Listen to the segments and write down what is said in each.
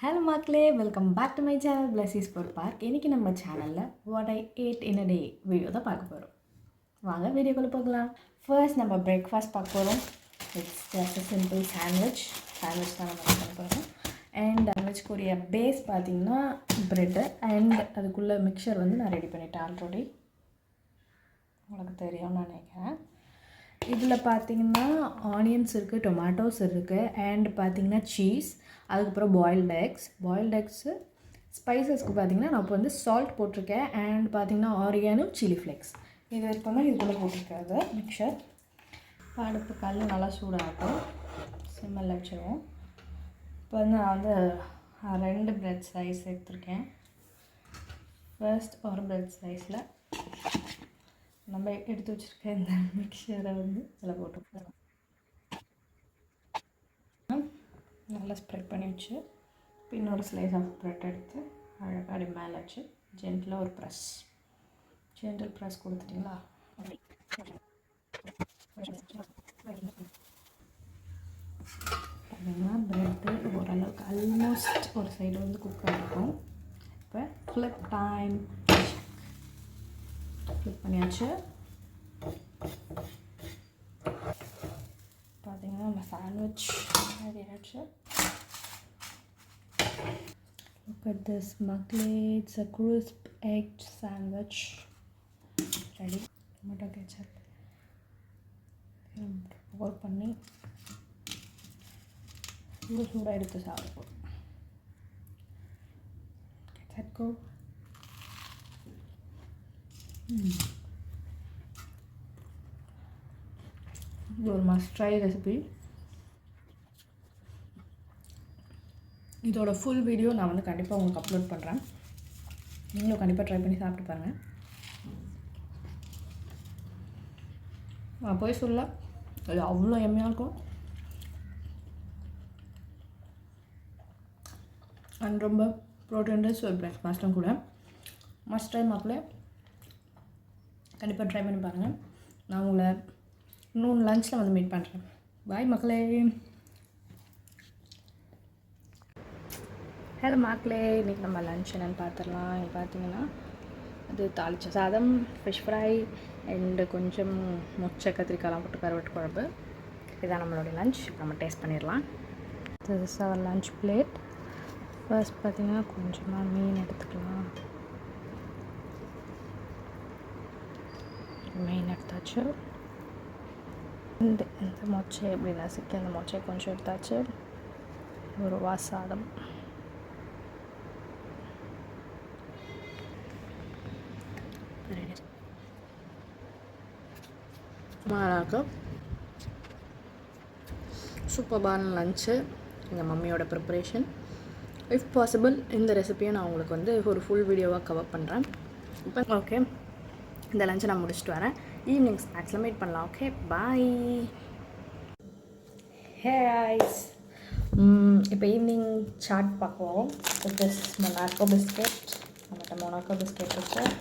Hello மக்களே, welcome back to my channel blessings for park. இன்றைக்கி நம்ம சேனலில் what I ate in a day video தான் பார்க்க போகிறோம். வாங்க வீடியோக்குள்ளே போகலாம். ஃபர்ஸ்ட் நம்ம பிரேக்ஃபாஸ்ட் பார்க்க போகிறோம். இட்ஸ் ஜஸ்ட் சிம்பிள் சாண்ட்விச் தான் நம்ம பண்ண போகிறோம். அண்ட் சாண்ட்விச்க்குரிய பேஸ் பார்த்திங்கன்னா ப்ரெட்டு அண்ட் அதுக்குள்ளே மிக்சர் வந்து நான் ரெடி பண்ணிட்டேன் ஆல்ரெடி. உங்களுக்கு தெரியும்னு நினைக்கிறேன். இதில் பார்த்திங்கன்னா ஆனியன்ஸ் இருக்குது, டொமேட்டோஸ் இருக்குது, அண்ட் பார்த்திங்கன்னா சீஸ், அதுக்கப்புறம் பாயில்டு எக்ஸு ஸ்பைசஸ்க்கு பார்த்திங்கன்னா நான் இப்போ வந்து சால்ட் போட்டிருக்கேன். அண்ட் பார்த்திங்கன்னா ஆரிகானோ, சில்லி ஃப்ளேக்ஸ் இது எப்போவுமே இதுக்குள்ளே போட்டிருக்காது மிக்சர். அடுப்பு கல் நல்லா சூடாகட்டும், சிம்மில் வச்சுருவோம். இப்போ வந்து நான் வந்து 2 பிரெட் ஸ்லைஸ் எடுத்துருக்கேன். ஃபர்ஸ்ட் ஒரு பிரெட் ஸ்லைஸில் நம்ம எடுத்து வச்சுருக்க இந்த மிக்சரை வந்து இதில் போட்டு நல்லா ஸ்ப்ரெட் பண்ணி வச்சு இன்னொரு ஸ்லைஸ் ஆஃப் ப்ரெட் எடுத்து அழகாக மேலே வச்சு ஜென்டிலாக ஒரு ஜென்டில் ப்ரெஸ் கொடுத்துட்டிங்களா. பார்த்தீங்கன்னா ப்ரெட்டு ஓரளவுக்கு ஆல்மோஸ்ட் ஒரு சைடு வந்து குக் ஆகிருக்கும். இப்போ ஃப்ளிப் டைம். ஃப்ளிப் பண்ணியாச்சு. பார்த்தீங்கன்னா நம்ம சாண்ட்விச் ரெடி ஆகிடுச்சு. Look at this மக்களே, it's a crisp egg sandwich ready. Tomato ketchup pour பண்ணி சூடாக எடுத்து சாப்பிடுவோம். கெச்சப்கோ இது ஒரு மஸ்ட் ட்ரை ரெசிபி. இதோட ஃபுல் வீடியோ நான் வந்து கண்டிப்பாக உங்களுக்கு அப்லோட் பண்ணுறேன். நீங்களும் கண்டிப்பாக ட்ரை பண்ணி சாப்பிட்டு பாருங்கள். நான் போய் சொல்ல அது அவ்வளோ எம்மையாக இருக்கும். அண்ட் ரொம்ப ப்ரோட்டீன் ரிச் ஒரு பிரேக்ஃபாஸ்ட்டும் கூட. மஸ்ட் ட்ரை மக்களே, கண்டிப்பாக ட்ரை பண்ணி பாருங்கள். நான் உங்களை இன்னும் லஞ்சில் வந்து மீட் பண்ணுறேன். பாய் மக்களே. ஹலோ மக்களே, இன்றைக்கி நம்ம லன்ச் என்னென்னு பார்த்துடலாம். இங்கே பார்த்தீங்கன்னா அது தாளிச்ச சாதம், ஃபிஷ் ஃப்ரை அண்டு கொஞ்சம் மொச்சை கத்திரிக்காய்லாம் போட்டு கருவாட்டு குழம்பு. இதுதான் நம்மளுடைய லன்ச். நம்ம டேஸ்ட் பண்ணிடலாம். This is our lunch plate. First பார்த்திங்கன்னா கொஞ்சமாக மீன் எடுத்துக்கலாம். மீன் எடுத்தாச்சு. இந்த மொச்சை எப்படி நசுக்கி அந்த மொச்சை கொஞ்சம் எடுத்தாச்சு. ஒரு வாசாதம், மாறாக சூப்பர்பான லன்ச்சு. எங்கள் மம்மியோட ப்ரிப்பரேஷன். இஃப் பாசிபிள் இந்த ரெசிபியை நான் உங்களுக்கு வந்து ஒரு ஃபுல் வீடியோவாக கவர் பண்ணுறேன். இப்போ ஓகே, இந்த லஞ்சை நான் முடிச்சுட்டு வரேன். ஈவினிங் ஸ்நாக்ஸில் மீட் பண்ணலாம். Okay, bye. ஹே ஐஸ், இப்போ ஈவினிங் சாட் பார்க்குவோம். திஸ் மொனாக்கோ பிஸ்கெட், நம்மகிட்ட மொனாக்கோ பிஸ்கெட் இருக்குது.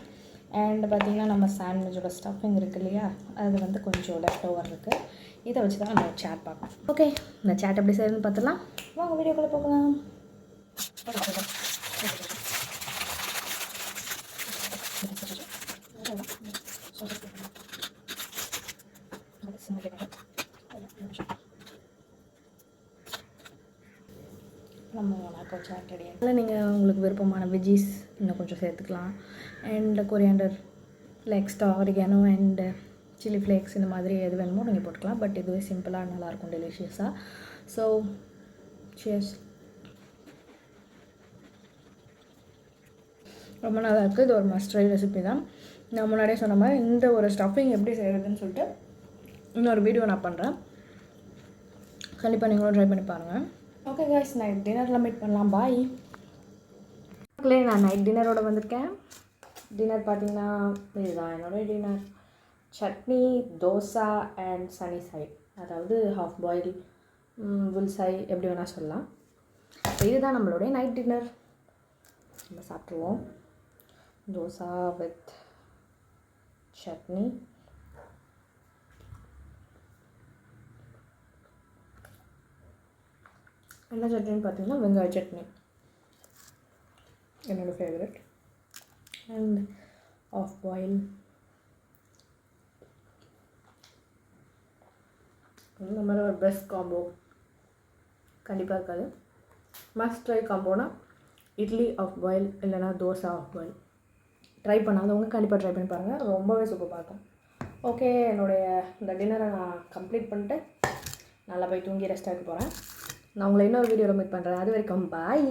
அண்ட் பார்த்திங்கன்னா நம்ம சாண்ட்விச்சோட ஸ்டஃபிங் இருக்குது இல்லையா, அது வந்து கொஞ்சம் லெஃப்ட் ஓவர் இருக்குது. இதை வச்சு தான் நம்ம சேட் பார்க்கலாம். ஓகே, இந்த சேட் எப்படி செய்யுதுன்னு பார்த்துலாம். வாங்க வீடியோக்குள்ளே போகலாம். நம்ம மொனாக்கோ சாட் ரெடி. அதில் நீங்கள் உங்களுக்கு விருப்பமான வெஜ்ஜீஸ் இன்னும் கொஞ்சம் சேர்த்துக்கலாம். And coriander, extra oregano and chilli flakes இந்த மாதிரி எது வேணுமோ நீங்கள் போட்டுக்கலாம். பட் இதுவே சிம்பிளாக நல்லாயிருக்கும், டெலிஷியஸாக. So cheers. ரொம்ப நல்லா இருக்குது. இது ஒரு மஸ்ட் ட்ரை ரெசிபி தான். நான் முன்னாடியே சொன்ன மாதிரி இந்த ஒரு ஸ்டஃபிங் எப்படி செய்கிறதுன்னு சொல்லிட்டு இன்னொரு வீடியோ நான் பண்ணுறேன். கண்டிப்பாக நீங்களும் ட்ரை பண்ணி பாருங்கள். ஓகே கைஸ், நைட் டின்னரில் மீட் பண்ணலாம். பாய் மக்களே. நான் நைட் டின்னரோட வந்திருக்கேன். டின்னர் பார்த்திங்கன்னா இதுதான் என்னோடய dinner. Chutney, dosa and sunny side, அதாவது ஹாஃப் பாயில் புல்சாய், எப்படி வேணால் சொல்லலாம். இதுதான் நம்மளுடைய நைட் டின்னர். நம்ம சாப்பிட்ருவோம். தோசை வித் சட்னி. என்ன சட்னின்னு பார்த்தீங்கன்னா வெங்காய சட்னி. என்னோடய ஃபேவரட். அண்ட் ஆஃப் பாயில் இந்த மாதிரி ஒரு பெஸ்ட் காம்போ கண்டிப்பாக இருக்காது. மஸ்ட் ட்ரை காம்போனா இட்லி ஆஃப் பாயில் இல்லைனா தோசை ஆஃப் பாயில். ட்ரை பண்ணாதவங்க கண்டிப்பாக ட்ரை பண்ணி பாருங்கள், ரொம்பவே சூப்பராக இருக்கும். ஓகே, என்னுடைய இந்த டின்னரை நான் கம்ப்ளீட் பண்ணிட்டு நல்லா போய் தூங்கி ரெஸ்ட் ஆகிட்டு போகிறேன். நான் உங்களை இன்னொரு வீடியோவில் மீட் பண்ணுறேன். அது வரைக்கும் பாய்.